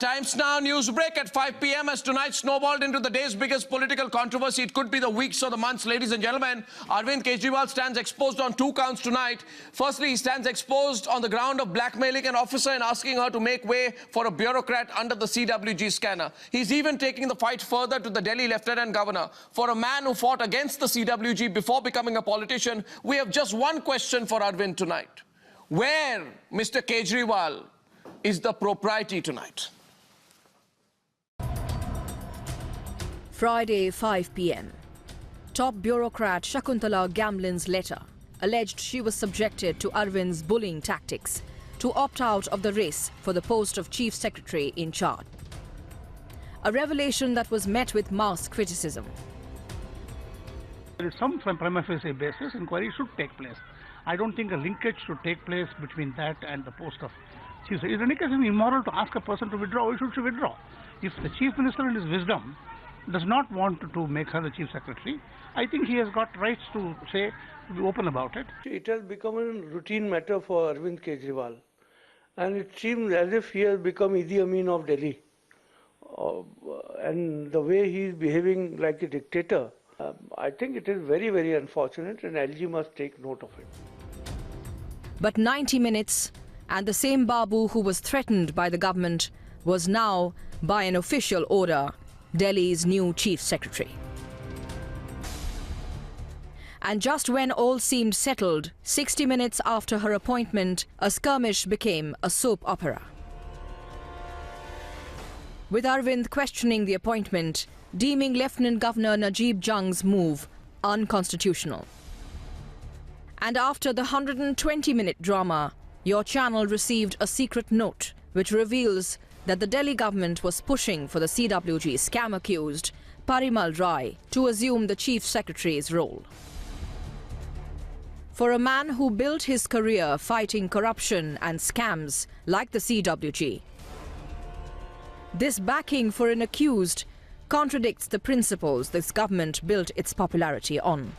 Times Now news break at 5 p.m. as tonight snowballed into the day's biggest political controversy. It could be the weeks or the months, ladies and gentlemen. Arvind Kejriwal stands exposed on 2 counts tonight. Firstly, he stands exposed on the ground of blackmailing an officer and asking her to make way for a bureaucrat under the CWG scanner. He's even taking the fight further to the Delhi Lieutenant Governor. For a man who fought against the CWG before becoming a politician, we have just one question for Arvind tonight. Where, Mr. Kejriwal, is the propriety tonight? Friday, 5 p.m. Top bureaucrat Shakuntala Gamlin's letter alleged she was subjected to Arvind's bullying tactics to opt out of the race for the post of Chief Secretary in charge. A revelation that was met with mass criticism. There is some prima facie basis, inquiry should take place. I don't think a linkage should take place between that and the post of Chief Secretary. It's in any case immoral to ask a person to withdraw. Why should she withdraw? If the Chief Minister in his wisdom does not want to make her the Chief Secretary, I think he has got rights to say, to be open about it. It has become a routine matter for Arvind Kejriwal, and it seems as if he has become Idi Amin of Delhi. And the way he is behaving like a dictator, I think it is very, very unfortunate, and LG must take note of it. But 90 minutes, and the same Babu who was threatened by the government was now, by an official order, Delhi's new Chief Secretary. And just when all seemed settled, 60 minutes after her appointment, a skirmish became a soap opera. With Arvind questioning the appointment, deeming Lieutenant Governor Najeeb Jung's move unconstitutional. And after the 120-minute drama, your channel received a secret note which reveals that the Delhi government was pushing for the CWG scam accused, Parimal Rai, to assume the Chief Secretary's role. For a man who built his career fighting corruption and scams like the CWG, this backing for an accused contradicts the principles this government built its popularity on.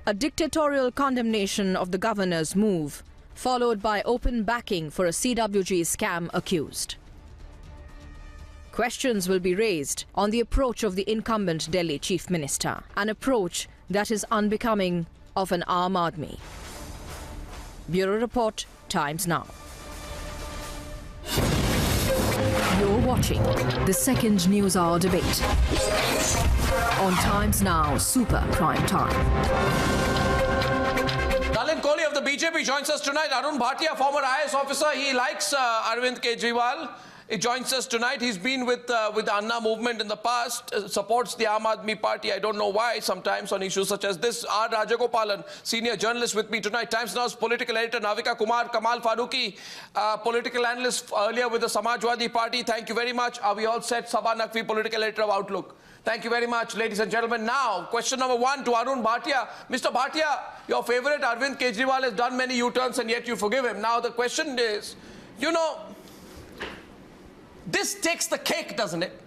A dictatorial condemnation of the governor's move, followed by open backing for a CWG scam accused. Questions will be raised on the approach of the incumbent Delhi Chief Minister, an approach that is unbecoming of an Aam Aadmi. Bureau Report, Times Now. You're watching the second Newshour Debate on Times Now Super Prime Time. Nalin Kohli of the BJP joins us tonight. Arun Bhatia, former IAS officer, he likes Arvind Kejriwal. He joins us tonight. He's been with the Anna movement in the past, supports the Aam Aadmi Party. I don't know why, sometimes on issues such as this. Rajagopalan, senior journalist with me tonight. Times Now's political editor Navika Kumar, Kamal Faruqui, political analyst earlier with the Samajwadi Party. Thank you very much. Are we all set? Saba Naqvi, political editor of Outlook. Thank you very much, ladies and gentlemen. Now, question number 1 to Arun Bhatia. Mr. Bhatia, your favorite Arvind Kejriwal has done many U-turns and yet you forgive him. Now, the question is, you know, this takes the cake, doesn't it?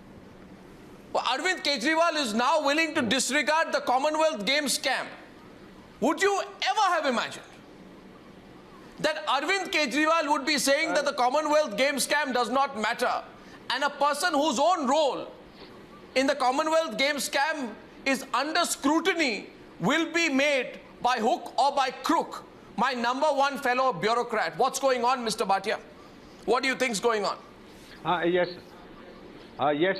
Well, Arvind Kejriwal is now willing to disregard the Commonwealth Games scam. Would you ever have imagined that Arvind Kejriwal would be saying that the Commonwealth Games scam does not matter, and a person whose own role in the Commonwealth Games scam is under scrutiny will be made by hook or by crook my number 1 fellow bureaucrat? What's going on, Mr. Bhatia? What do you think is going on? Yes,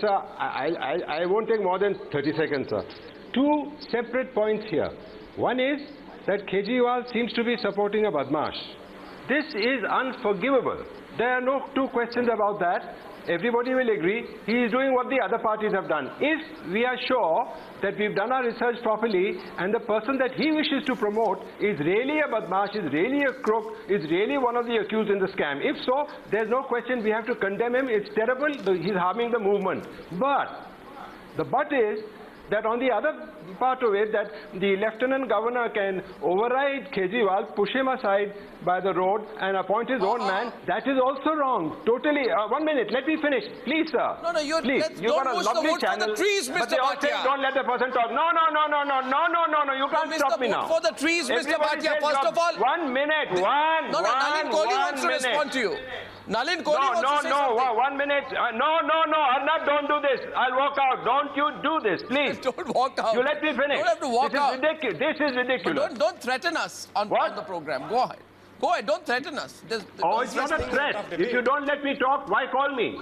sir. I won't take more than 30 seconds, sir. 2 separate points here. One is that Kejriwal seems to be supporting a badmash. This is unforgivable. There are no 2 questions about that. Everybody will agree he is doing what the other parties have done. If we are sure that we've done our research properly and the person that he wishes to promote is really a badmash, is really a crook, is really one of the accused in the scam, if so, there's no question we have to condemn him. It's terrible. He's harming the movement. But the but is that on the other part of it, that the Lieutenant Governor can override Kejriwal, push him aside by the road and appoint his own man, that is also wrong. Totally. 1 minute, let me finish. Please, sir. No, you've got a lovely channel. For the trees, Mr. But they all say, don't let the person talk. No, you can't stop me now. For the trees, Mr. Bhatia, first of all. 1 minute, Nalin Kohli wants to respond to you. Nalin Kohli No, wants to say something. 1 minute. No, Arnab, don't do this. I'll walk out. Don't you do this, please. Don't walk out. You let me finish. You don't have to walk out. This is ridiculous. But don't threaten us on the program. Go ahead. Go ahead. Don't threaten us. It's not a threat. If you don't let me talk, why call me?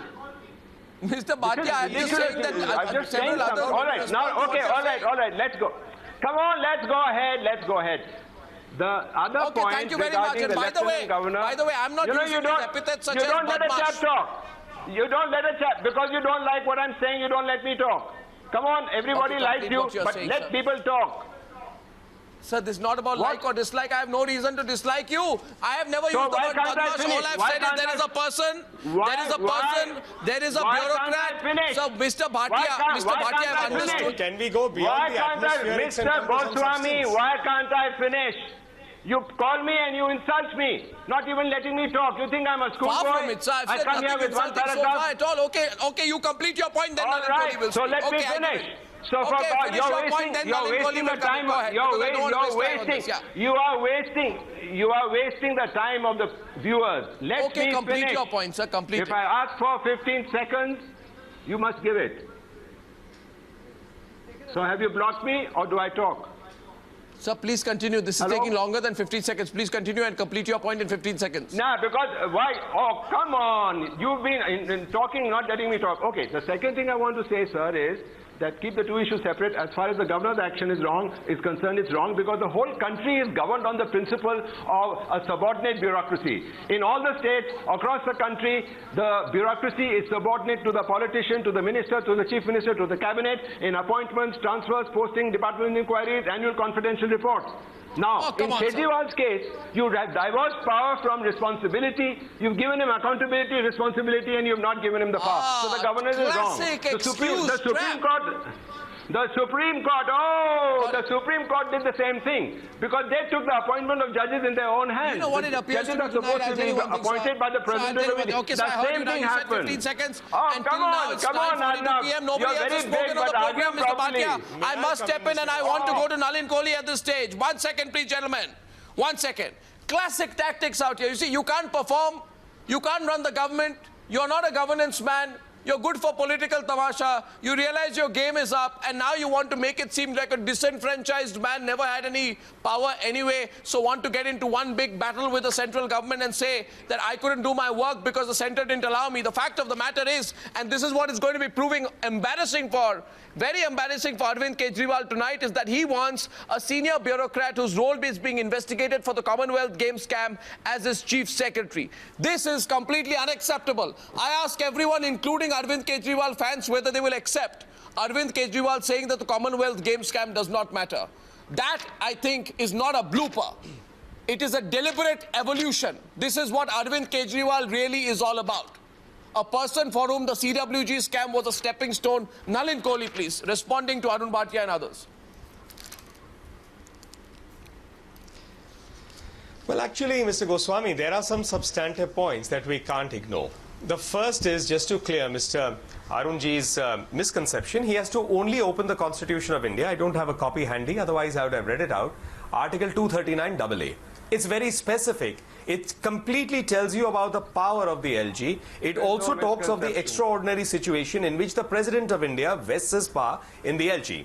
Mr. Bhatia, I'm just saying that I'm just saying something. All right, now, okay, all right, let's go. Come on, let's go ahead. The other point thank you very much. And by the way, I'm not using these epithets such as You don't let a chap talk. You don't let a chap, because you don't like what I'm saying, you don't let me talk. Come on, everybody likes you, but let people talk. Sir, this is not about like or dislike. I have no reason to dislike you. I have never used the word badmash. All I've said is there is a person, there is a bureaucrat. So, Mr. Bhatia, I've understood. Can we go beyond the atmospherics and Mr. Goswami, why can't I finish? You call me and you insult me, not even letting me talk. You think I'm a schoolboy? Far from it, sir. I've said nothing insulting so far at all. Okay, you complete your point, then Nalin Kohli will speak. So let me finish. So you're wasting the time. You are wasting the time of the viewers. Let me complete finish. your point, sir. Complete If I ask for 15 seconds, you must give it. So have you blocked me or do I talk? Sir, please continue. This is taking longer than 15 seconds. Please continue and complete your point in 15 seconds. Nah, because why? Oh, come on. You've been talking, not letting me talk. Okay, the second thing I want to say, sir, is that keep the two issues separate. As far as the governor's action is concerned, it's wrong because the whole country is governed on the principle of a subordinate bureaucracy. In all the states across the country, the bureaucracy is subordinate to the politician, to the minister, to the chief minister, to the cabinet, in appointments, transfers, posting, department inquiries, annual confidential reports. Now, in Kejriwal's case, you have diverged power from responsibility. You've given him accountability, responsibility, and you've not given him the power. So the governor is wrong. The Supreme Court did the same thing because they took the appointment of judges in their own hands. You know what it appears to me Judges are supposed to be appointed by the president of the Okay, so I heard you now. You said 15 seconds. Oh, come on, Arnab. PM. Nobody else has spoken on the program, Mr. Bhatia. I must step in and I want to go to Nalin Kohli at this stage. 1 second, please, gentlemen. 1 second. Classic tactics out here. You see, you can't perform. You can't run the government. You're not a governance man. You're good for political tamasha. You realize your game is up, and now you want to make it seem like a disenfranchised man, never had any power anyway, so want to get into one big battle with the central government and say that I couldn't do my work because the center didn't allow me. The fact of the matter is, and this is what is going to be proving very embarrassing for Arvind Kejriwal tonight, is that he wants a senior bureaucrat whose role is being investigated for the Commonwealth Games scam as his chief secretary. This is completely unacceptable. I ask everyone, including Arvind Kejriwal fans, whether they will accept Arvind Kejriwal saying that the Commonwealth Games scam does not matter. That, I think, is not a blooper. It is a deliberate evolution. This is what Arvind Kejriwal really is all about. A person for whom the CWG scam was a stepping stone. Nalin Kohli, please, responding to Arun Bhatia and others. Well, actually, Mr. Goswami, there are some substantive points that we can't ignore. The first is, just to clear Mr. Arunji's misconception, he has to only open the Constitution of India. I don't have a copy handy, otherwise I would have read it out. Article 239AA. It's very specific. It completely tells you about the power of the LG. It also talks of the extraordinary situation in which the President of India vests his power in the LG.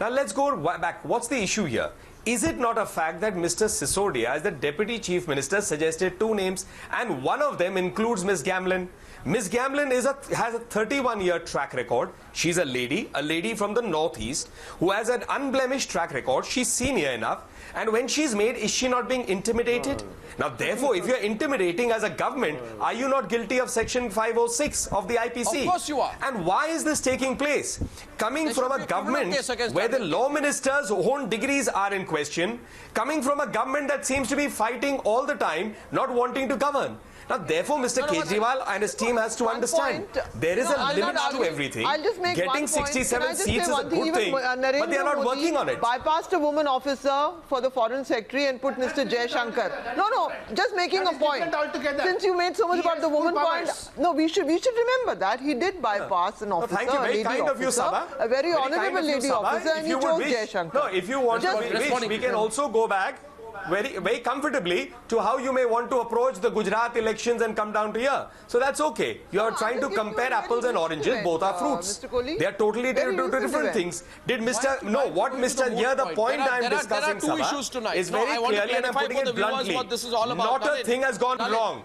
Now let's go back. What's the issue here? Is it not a fact that Mr. Sisodia, as the Deputy Chief Minister, suggested 2 names and one of them includes Ms. Gamlin? Ms. Gamlin has a 31-year track record. She's a lady from the Northeast who has an unblemished track record. She's senior enough. And when she's made, is she not being intimidated? Now, therefore, if you're intimidating as a government, are you not guilty of Section 506 of the IPC? Of course you are. And why is this taking place? Coming from a government where the law minister's own degrees are in question, coming from a government that seems to be fighting all the time, not wanting to govern. Now, therefore, Mr. Kejriwal and his team has to understand there is a limit to everything. Getting 67 seats is a good thing, but they are not working on it. Bypassed a woman officer for the foreign secretary and put Mr. Jaishankar. No, just making a point. Since you made so much about the woman point, no, we should remember that he did bypass an officer, thank you, very kind of you, Saba. A very honourable lady officer, and he chose Jaishankar. No, if you want to wish, we can also go back. very comfortably to how you may want to approach the Gujarat elections and come down to here. So that's okay. You are trying to compare apples and oranges. Both are fruits. They are totally different things. Did Mr. No, what Mr. Here the point I am discussing, there are two issues tonight. is very clearly, and I am putting it bluntly. What this is all about. Not a thing has gone wrong.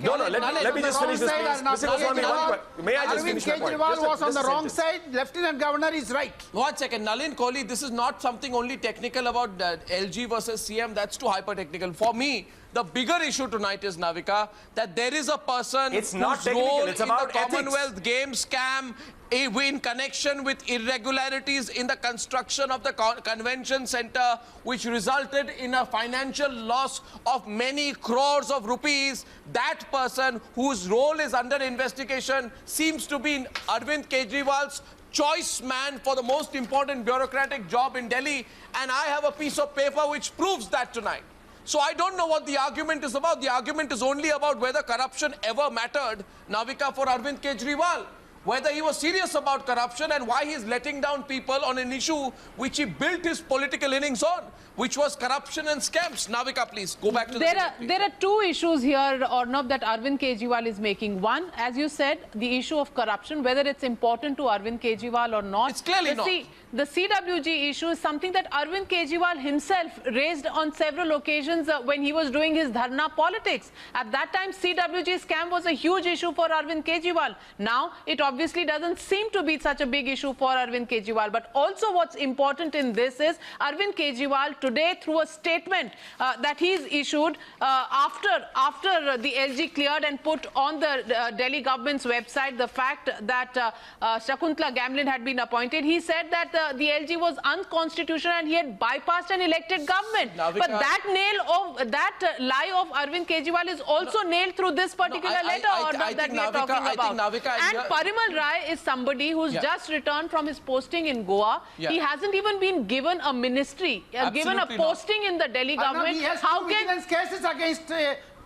No, let me just finish this, please. Mr. Goswami, may I just finish my point? Kejriwal was on the wrong side. Lieutenant Governor is right. 1 second. Nalin Kohli, this is not something only technical about LG versus CM. That's too hyper-technical. For me, the bigger issue tonight is, Navika, that there is a person it's not whose technical, role it's in about the ethics. Commonwealth Games scam in connection with irregularities in the construction of the convention center, which resulted in a financial loss of many crores of rupees. That person whose role is under investigation seems to be Arvind Kejriwal's choice man for the most important bureaucratic job in Delhi. And I have a piece of paper which proves that tonight. So I don't know what the argument is about. The argument is only about whether corruption ever mattered, Navika, for Arvind Kejriwal. Whether he was serious about corruption and why he's letting down people on an issue which he built his political innings on, which was corruption and scams. Navika, please, go back to the debate, There are two issues here, Arnab, that Arvind Kejriwal is making. One, as you said, the issue of corruption, whether it's important to Arvind Kejriwal or not. It's clearly not. The CWG issue is something that Arvind Kejriwal himself raised on several occasions when he was doing his dharna politics. At that time, CWG scam was a huge issue for Arvind Kejriwal. Now, it obviously doesn't seem to be such a big issue for Arvind Kejriwal. But also what's important in this is Arvind Kejriwal today, through a statement that he's issued after the LG cleared and put on the Delhi government's website the fact that Shakuntala Gamlin had been appointed, he said that the LG was unconstitutional and he had bypassed an elected government. Navika, but that lie of Arvind Kejriwal is also nailed through this particular letter that we are talking about. And Parimal Rai is somebody who's just returned from his posting in Goa. He hasn't even been given a ministry, given a posting in the Delhi government. He has two vigilance cases against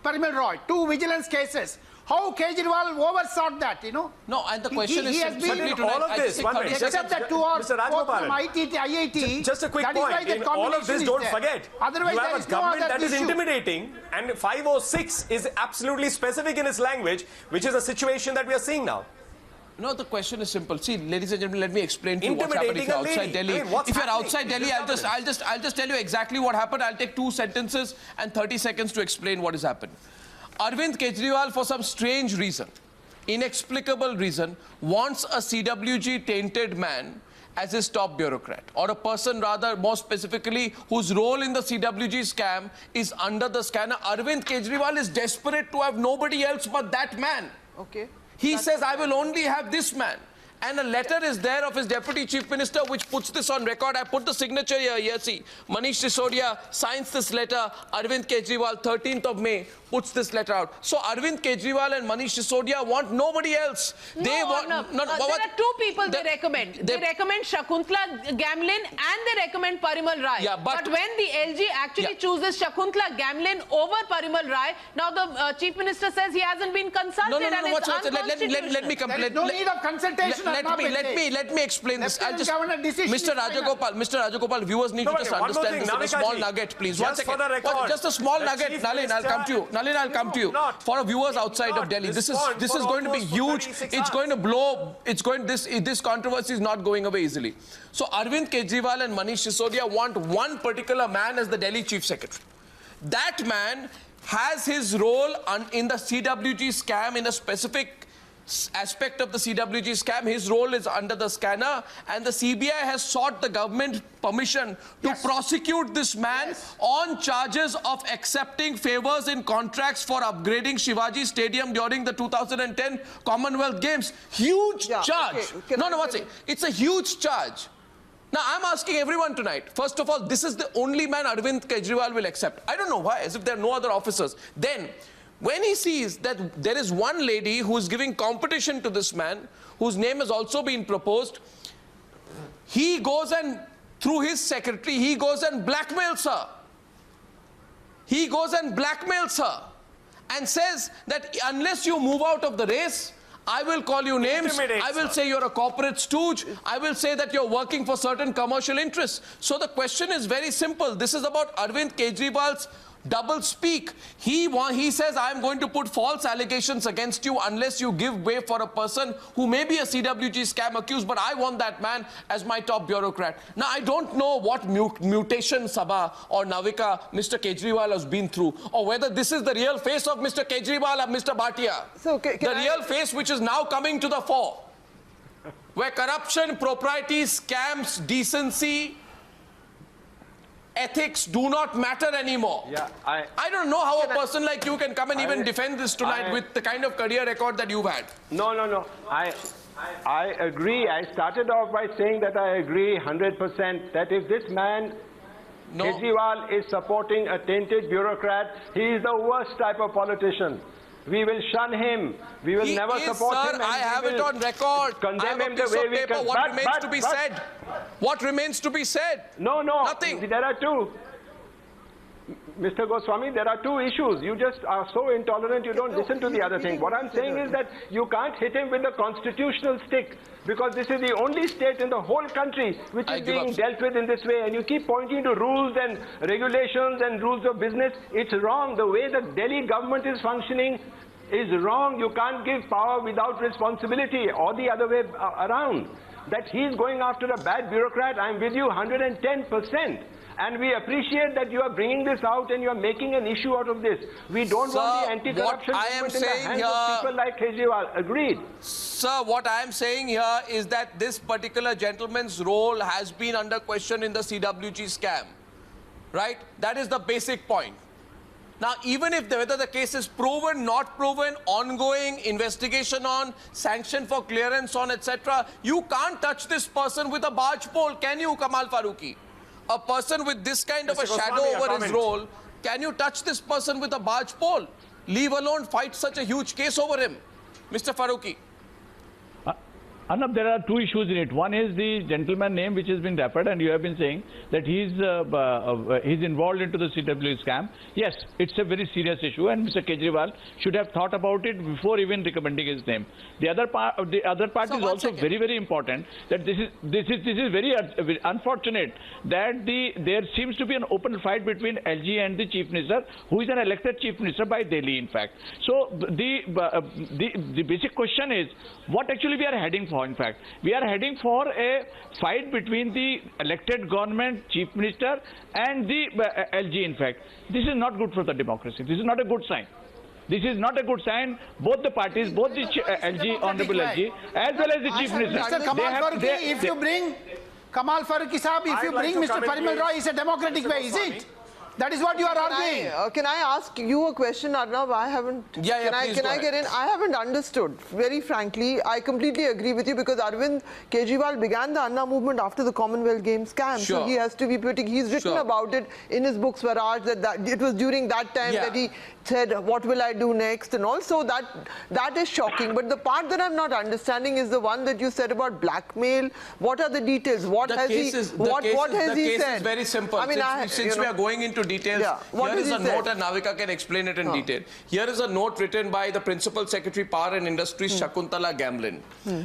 Parimal Roy, two vigilance cases. How Kejriwal oversaw that, you know? No, and the question is simply all of this. Except that two are Mr. from IIT. Just a quick point. In all of this, don't forget, otherwise, you have a government that is intimidating, and 506 is absolutely specific in its language, which is a situation that we are seeing now. No, the question is simple. See, ladies and gentlemen, let me explain to you what's happening if you're outside Delhi. If you're outside Delhi, I'll just tell you exactly what happened. I'll take 2 sentences and 30 seconds to explain what has happened. Arvind Kejriwal, for some strange reason, inexplicable reason, wants a CWG-tainted man as his top bureaucrat, or a person rather more specifically whose role in the CWG scam is under the scanner. Arvind Kejriwal is desperate to have nobody else but that man. Okay. He says, I will only have this man. And a letter is there of his Deputy Chief Minister which puts this on record. I put the signature here, see. Manish Sisodia signs this letter. Arvind Kejriwal, 13th of May, puts this letter out. So Arvind Kejriwal and Manish Sisodia want nobody else. They want... there are two people they recommend. They recommend Shakuntala Gamlin and they recommend Parimal Rai. Yeah, but when the LG actually chooses Shakuntala Gamlin over Parimal Rai, now the Chief Minister says he hasn't been consulted and it's unconstitutional. Let me complain. There is no need of consultation. Let me explain this. Mr. Rajagopal, viewers need to just understand this in a small nugget, please. 1 second. Just a small nugget, Nalin. I'll come to you. Nalin, I'll come to you. For our viewers outside of Delhi, this is going to be huge. It's going to blow. This controversy is not going away easily. So Arvind Kejriwal and Manish Sisodia want one particular man as the Delhi Chief Secretary. That man has his role in the CWG scam in a specific aspect of the CWG scam. His role is under the scanner, and the CBI has sought the government permission to prosecute this man on charges of accepting favors in contracts for upgrading Shivaji Stadium during the 2010 Commonwealth Games. Huge charge. It's a huge charge. Now, I'm asking everyone tonight, first of all, this is the only man Arvind Kejriwal will accept. I don't know why, as if there are no other officers. Then, when he sees that there is one lady who is giving competition to this man, whose name has also been proposed, he goes and, through his secretary, he goes and blackmails her. And says that unless you move out of the race, I will call you names. I will say you're a corporate stooge. I will say that you're working for certain commercial interests. So the question is very simple. This is about Arvind Kejriwal's double speak. He says, I'm going to put false allegations against you unless you give way for a person who may be a CWG scam accused, but I want that man as my top bureaucrat. Now, I don't know what mutation Saba or Navika Mr. Kejriwal has been through, or whether this is the real face of Mr. Kejriwal or Mr. Bhatia. So, the real face which is now coming to the fore, where corruption, propriety, scams, decency, ethics do not matter anymore. Yeah, I don't know how a person like you can come and even defend this tonight with the kind of career record that you've had. No. I agree. I started off by saying that I agree 100% that if this man, Kejriwal, is supporting a tainted bureaucrat, he is the worst type of politician. We will shun him. We will never support him. I have it on record. Condemn him the way we can. What remains to be said? What remains to be said? No. Nothing. There are two. Mr. Goswami, there are two issues. You just are so intolerant, you don't listen to the other thing. What I'm saying is that you can't hit him with the constitutional stick, because this is the only state in the whole country which is being dealt with in this way, and you keep pointing to rules and regulations and rules of business. It's wrong. The way the Delhi government is functioning is wrong. You can't give power without responsibility, or the other way around. That he's going after a bad bureaucrat, I'm with you 110%. And we appreciate that you are bringing this out and you are making an issue out of this. We don't want the anti-corruption movement in the hands of people like Kejriwal. Agreed. Sir, what I am saying here is that this particular gentleman's role has been under question in the CWG scam. Right? That is the basic point. Now, even if whether the case is proven, not proven, ongoing, investigation on, sanction for clearance on, etc., you can't touch this person with a barge pole, can you, Kamal Faruqui? A person with this kind of a shadow over his role, can you touch this person with a barge pole? Leave alone fight such a huge case over him. Mr. Faruqui. Arnab, there are two issues in it. One is the gentleman name which has been referred, and you have been saying that he's involved into the CW scam. Yes, it's a very serious issue, and Mr. Kejriwal should have thought about it before even recommending his name. The other part is also very, very important. That this is very unfortunate that there seems to be an open fight between LG and the Chief Minister, who is an elected Chief Minister by Delhi, in fact. So the basic question is what actually we are heading for. In fact, we are heading for a fight between the elected government, Chief Minister, and the LG. In fact, this is not good for the democracy. This is not a good sign. This is not a good sign. Both the parties, both the LG, Honorable LG, as well as the Chief Minister. Mr. Kamal Faruqui, if you bring Kamal Faruqui Sahab, if you bring Mr. Parimal Roy, it's a democratic way, is it? That is what you are arguing. Can I ask you a question, Arnab? I haven't. Can I get in? I haven't understood. Very frankly, I completely agree with you, because Arvind Kejriwal began the Anna movement after the Commonwealth Games scam. Sure. So he has to be pretty. He's written about it in his book Swaraj. That it was during that time that he said, "What will I do next?" And also that is shocking. But the part that I'm not understanding is the one that you said about blackmail. What are the details? What has he said? The case is very simple. I mean, since we are going into details, here is a note, and Navika can explain it in detail. Here is a note written by the Principal Secretary, Power and Industries, Shakuntala Gamlin.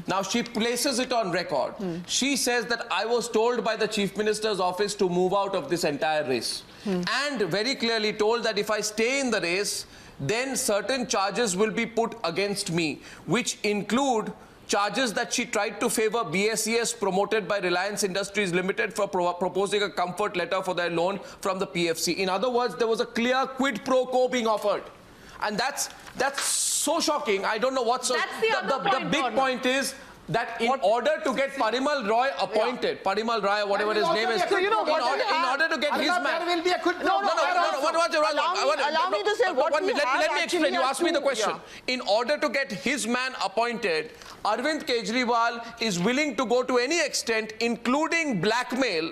Now, she places it on record. She says that I was told by the Chief Minister's office to move out of this entire race. And very clearly told that if I stay in the race, then certain charges will be put against me, which include charges that she tried to favor BSES promoted by Reliance Industries Limited for proposing a comfort letter for their loan from the PFC. In other words, there was a clear quid pro quo being offered. And that's so shocking. I don't know what's... The big point is that in order to get Parimal Roy appointed, Parimal Roy, whatever his name is, in order to get his man... There will be a quid pro quo. Allow me to say what we have. Let me explain. You asked me the question. In order to get his man appointed, Arvind Kejriwal is willing to go to any extent, including blackmail,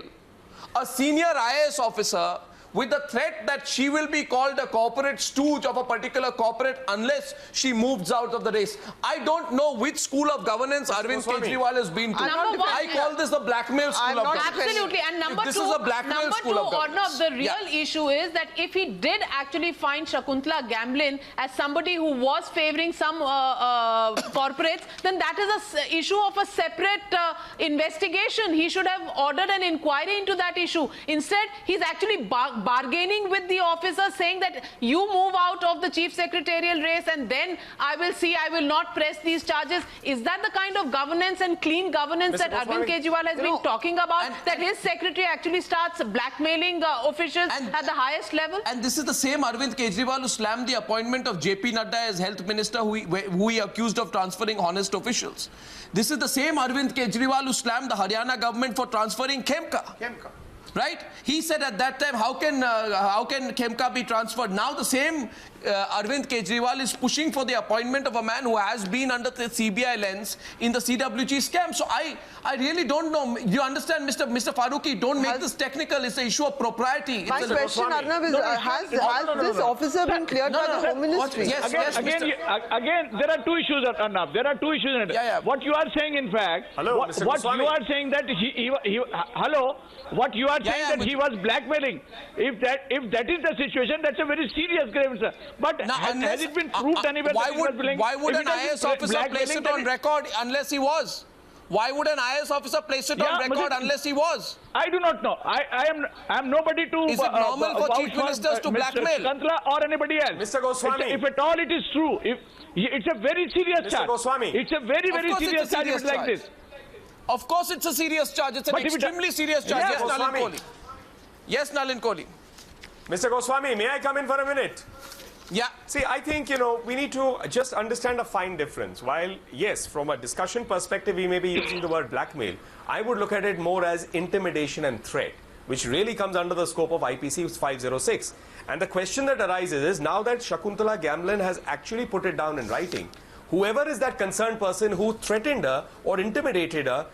a senior IAS officer with the threat that she will be called a corporate stooge of a particular corporate unless she moves out of the race. I don't know which school of governance Arvind Kejriwal has been to. I call this the blackmail school of governance. Absolutely. And number this two, is a blackmail school of governance. Arnab, the real issue is that if he did actually find Shakuntala Gamblin as somebody who was favouring some corporates, then that is an issue of a separate investigation. He should have ordered an inquiry into that issue. Instead, he's actually bargaining with the officer, saying that you move out of the chief secretarial race and then I will not press these charges. Is that the kind of governance and clean governance that Arvind Kejriwal has been talking about? That his secretary actually starts blackmailing officials at the highest level? And this is the same Arvind Kejriwal who slammed the appointment of JP Nadda as health minister, who he accused of transferring honest officials. This is the same Arvind Kejriwal who slammed the Haryana government for transferring Khemka. Right? He said at that time, how can Khemka be transferred? Now the same Arvind Kejriwal is pushing for the appointment of a man who has been under the CBI lens in the CWG scam. So I really don't know. You understand, Mr. Faruqui, don't make this technical. It's an issue of propriety. My question, Arnab, is has this officer been cleared by the Home Ministry? Yes, Again, there are two issues, Arnab. There are two issues in it. What you are saying, in fact, what you are saying that what you are saying that he was blackmailing. If that is the situation, that's a very serious grievance, sir. But has it been proved anywhere that he was blackmailing? Why would an IAS officer place it on record unless he was? Why would an IAS officer place it on record unless he was? I do not know. I am nobody to. Is it normal for chief ministers to blackmail? Kantla or anybody else? Mr. Goswami. If at all it is true, it's a very serious charge. Mr. Goswami. It's a very serious charge. It's like this. Of course, it's a serious charge. It's an extremely serious charge. Yes, Nalin Kohli. Yes, Nalin Kohli. Mr. Goswami, may I come in for a minute? Yeah. See, I think, we need to just understand a fine difference. While, yes, from a discussion perspective, we may be using the word blackmail, I would look at it more as intimidation and threat, which really comes under the scope of IPC 506. And the question that arises is, now that Shakuntala Gamblin has actually put it down in writing, whoever is that concerned person who threatened her or intimidated her,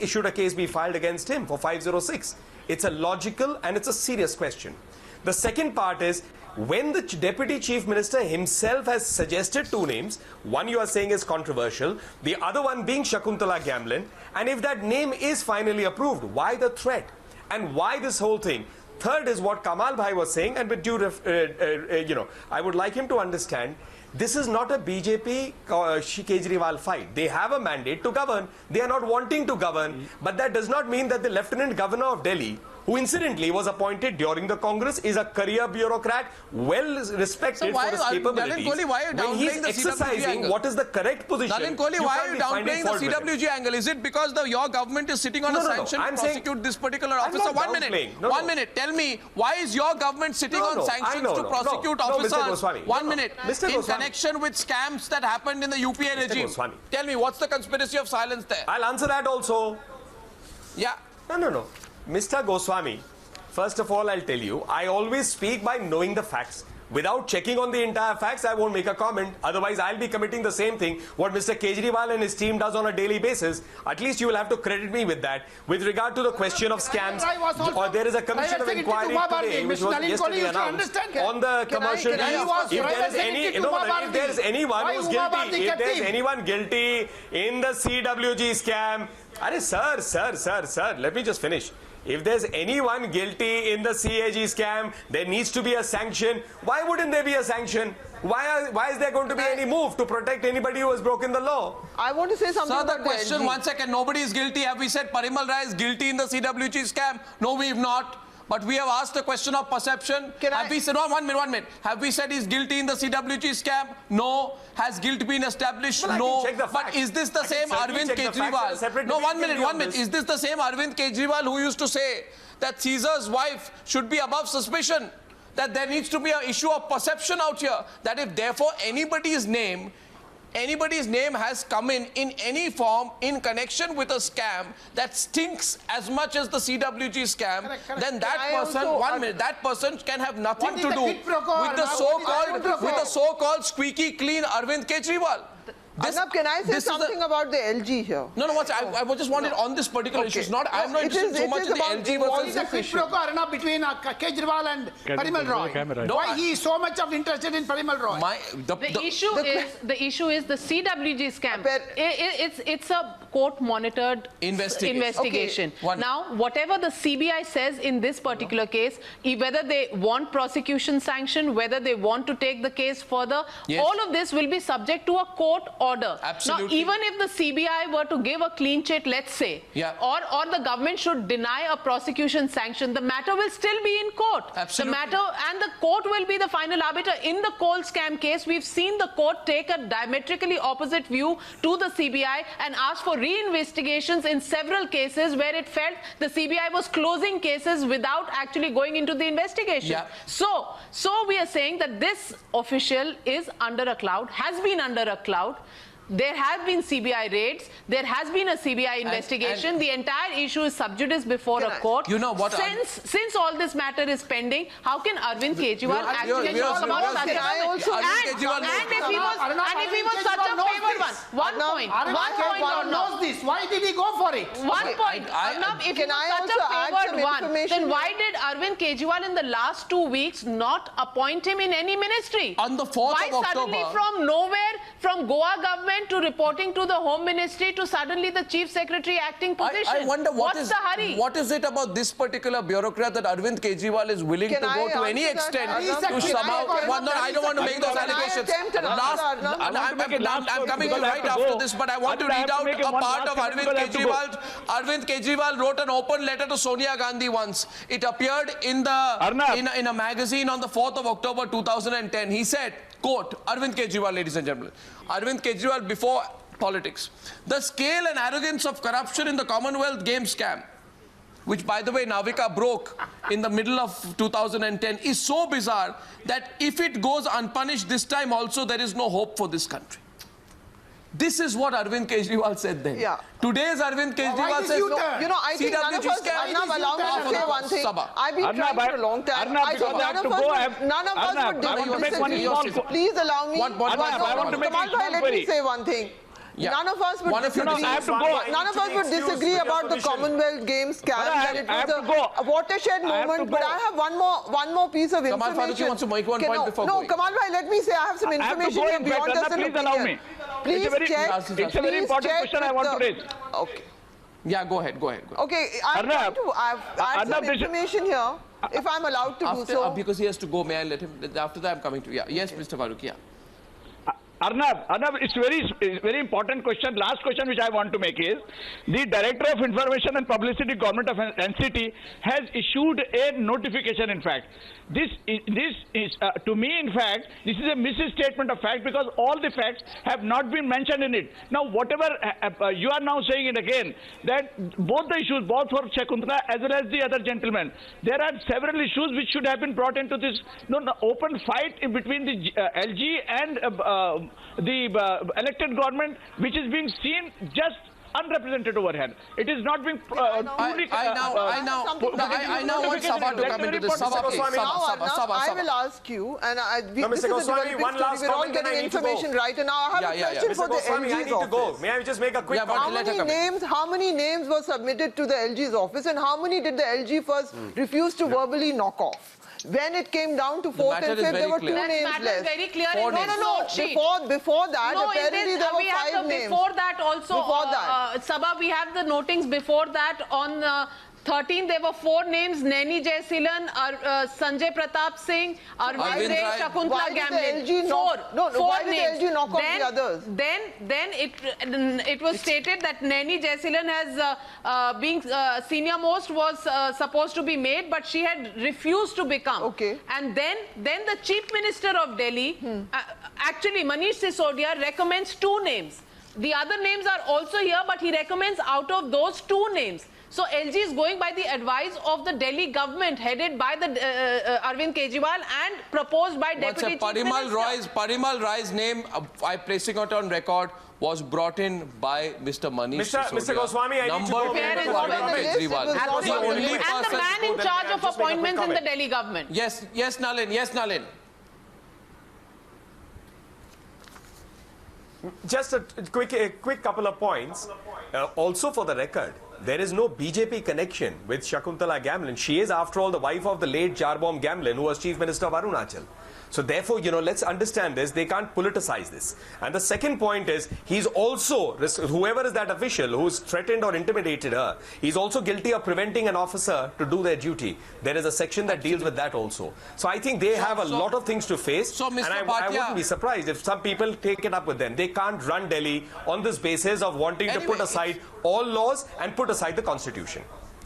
should a case be filed against him for 506? It's a logical and it's a serious question. The second part is, when the Deputy Chief Minister himself has suggested two names, one you are saying is controversial, the other one being Shakuntala Gamblin, and if that name is finally approved, why the threat? And why this whole thing? Third is what Kamal Bhai was saying, and with due, I would like him to understand, this is not a BJP Kejriwal fight. They have a mandate to govern. They are not wanting to govern. But that does not mean that the Lieutenant Governor of Delhi, who incidentally was appointed during the Congress, is a career bureaucrat, well respected for his capabilities. Nalin Kohli, why are you downplaying the exercising CWG angle? what is the correct position? Nalin Kohli, why are you downplaying the CWG angle? Is it because your government is sitting on a sanction to prosecute this particular officer? 1 minute. 1 minute. Tell me, why is your government sitting on sanctions to prosecute officers? 1 minute. In connection with scams that happened in the UPA regime. Tell me, what's the conspiracy of silence there? I'll answer that also. Yeah. No. Mr. Goswami, first of all, I'll tell you, I always speak by knowing the facts. Without checking on the entire facts, I won't make a comment. Otherwise, I'll be committing the same thing, what Mr. Kejriwal and his team does on a daily basis. At least you will have to credit me with that. With regard to the question of scams, or there is a commission of inquiry today, which was yesterday announced, on the commercial deals. If there is anyone who's guilty, if there is anyone guilty in the CWG scam, sir, let me just finish. If there's anyone guilty in the CAG scam, there needs to be a sanction. Why wouldn't there be a sanction? Why is there going to be any move to protect anybody who has broken the law? I want to say something Sir, about the question, LG. 1 second, nobody is guilty. Have we said Parimal Rai is guilty in the CWG scam? No, we have not. But we have asked the question of perception. We said, no, 1 minute. Have we said he's guilty in the CWG scam? No. Has guilt been established? No. But is this the same Arvind Kejriwal? No, 1 minute. Is this the same Arvind Kejriwal who used to say that Caesar's wife should be above suspicion? That there needs to be an issue of perception out here. That if therefore anybody's name has come in any form in connection with a scam that stinks as much as the CWG scam, then that person can have nothing to do with the so-called squeaky clean Arvind Kejriwal. Arnab, can I say something about the LG here? No, I just wanted on this particular issue. I'm not interested so much in the LG versus the quid pro quo, Arnab, between Kejriwal and Parimal Roy. No, why he is so much of interested in Parimal Roy? The issue is the CWG scam. It's a court-monitored investigation. Okay. Now, whatever the CBI says in this particular case, whether they want prosecution sanction, whether they want to take the case further, all of this will be subject to a court order. Absolutely. Now, even if the CBI were to give a clean chit, let's say, or the government should deny a prosecution sanction, the matter will still be in court. Absolutely. The matter and the court will be the final arbiter. In the coal scam case, we've seen the court take a diametrically opposite view to the CBI and ask for reinvestigations in several cases where it felt the CBI was closing cases without actually going into the investigation. So we are saying that this official is under a cloud, has been under a cloud. There have been CBI raids. There has been a CBI investigation. The entire issue is sub judice before a court. You know what? Since all this matter is pending, how can Arvind Kejriwal actually talk about such a and if he was such a favored one? One point or knows this. Why did he go for it? One point. Arnab, if he was such a favored one, then why did Arvind Kejriwal in the last 2 weeks not appoint him in any ministry? On the 4th why of October. Suddenly from nowhere, from Goa government to reporting to the Home Ministry to suddenly the Chief Secretary acting position? I wonder what's the hurry? What is it about this particular bureaucrat that Arvind Kejriwal is willing to go to any extent to somehow... No, I don't want to make those allegations. I'm coming to right after this, but I want to read out a part of Arvind Kejriwal. Arvind Kejriwal wrote an open letter to Sonia Gandhi once. It appeared in a magazine on the 4th of October 2010. He said, quote, Arvind Kejriwal, ladies and gentlemen, Arvind Kejriwal before politics. The scale and arrogance of corruption in the Commonwealth Games scam, which by the way Navika broke in the middle of 2010, is so bizarre that if it goes unpunished this time also, there is no hope for this country. This is what Arvind Kejriwal said then. Today's Arvind Kejriwal says, I think none of us, Arnab, allow me to say one thing. I've been trying for a long time. I think none of us would disagree. Please allow me. Kamal bhai, let me say one thing. None of us would disagree about the Commonwealth Games scam, that it was a watershed moment. But I have one more piece of information. Kamal Faruqui wants to make one point before going. No, Kamal bhai, let me say I have some information here beyond just an opinion. Please allow me. It's a very important question I want to raise. Okay. Yeah, go ahead. Okay, I have some information here, if I'm allowed to do so. Because he has to go, may I let him? After that, I'm coming to you. Yes, Mr. Faruqui. Arnab, it's very important question. Last question which I want to make is, the Director of Information and Publicity, Government of NCT, has issued a notification. In fact, this is to me, in fact, this is a misstatement of fact, because all the facts have not been mentioned in it. Now, whatever you are now saying it again, that both the issues, both for Shakuntala as well as the other gentlemen, there are several issues which should have been brought into this open fight in between the LG and the elected government, which is being seen just unrepresented over here. It is not being I now want Saba to come into this. Saba, I will ask you, and this is a developing story. We're all getting information right, and now I have a question for the LG's office. May I just make a quick comment? How many names were submitted to the LG's office, and how many did the LG first refuse to verbally knock off? When it came down to 4th and 5th, there were 2 names left. Very clear. Before that, apparently there were 5 names. Before that also, Saba, we have the notings before that on 13, there were 4 names: Naini Jaisilan, Sanjay Pratap Singh, Arvind Ray, Shakuntala Gamblin. 4 names. The LG knock off the others? Then it was stated that Naini Jaisilan has being senior most was supposed to be made, but she had refused to become. Okay. And then the Chief Minister of Delhi, actually Manish Sisodia, recommends 2 names. The other names are also here, but he recommends out of those 2 names. So LG is going by the advice of the Delhi government, headed by the Arvind Kejriwal and proposed by Deputy Chief Minister. Parimal Roy's name, I placing it on record, was brought in by Mr. Manish Sisodia. Mr. Goswami, I need to go. And the man in charge of appointments in the Delhi government. Yes, Nalin. Just a quick couple of points. Also for the record, there is no BJP connection with Shakuntala Gamlin. She is, after all, the wife of the late Jarbomb Gamlin, who was Chief Minister of Arunachal. So therefore, let's understand this. They can't politicize this. And the second point is, he's also, whoever is that official who's threatened or intimidated her, he's also guilty of preventing an officer to do their duty. There is a section that deals with that also. So I think they have a lot of things to face. So, Mr. And Bhatia, I wouldn't be surprised if some people take it up with them. They can't run Delhi on this basis of wanting to put aside all laws and put aside the constitution.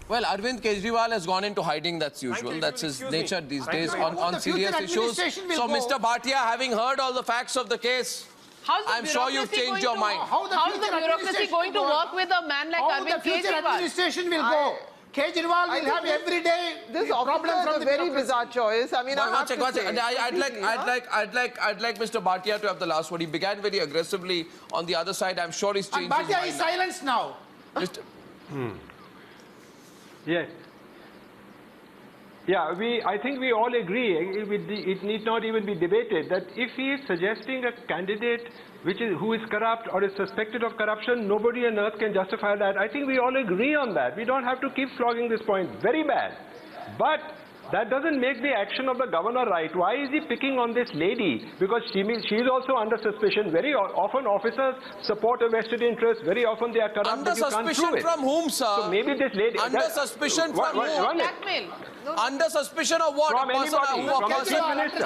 Well, Arvind Kejriwal has gone into hiding, that's usual. That's his nature these days on serious issues. So, Mr. Bhatia, having heard all the facts of the case, I'm sure you've changed your mind. How is the bureaucracy going to work with a man like Arvind Kejriwal? How the future administration will go? Kejriwal will have every day this problem from the very bizarre choice. I mean, I'd like Mr. Bhatia to have the last word. He began very aggressively on the other side. I'm sure he's changed his mind. Bhatia is silenced now. Yes. Yeah, I think we all agree, it need not even be debated, that if he is suggesting a candidate who is corrupt or is suspected of corruption, nobody on earth can justify that. I think we all agree on that. We don't have to keep flogging this point. Very bad. But that doesn't make the action of the governor right. Why is he picking on this lady? Because she is also under suspicion. Very often officers support a vested interest. Very often they are corrupt. Under suspicion from whom, sir? So maybe this lady... Under suspicion from whom? Blackmail. Under suspicion of what? From anybody. From the Chief Minister.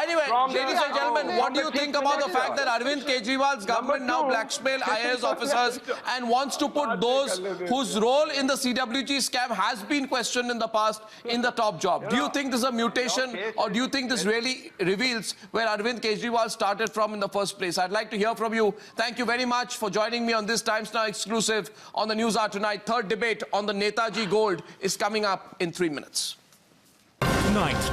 Anyway, ladies and gentlemen, what do you think about the fact that Arvind Kejriwal's government now blackmail IAS officers and wants to put those whose role in the CWG scam has been questioned in the past in the top job? Do you think this is a mutation, or do you think this really reveals where Arvind Kejriwal started from in the first place? I'd like to hear from you. Thank you very much for joining me on this Times Now exclusive on the Newshour Tonight. Third debate on the Netaji Gold is coming up in 3 minutes. Tonight.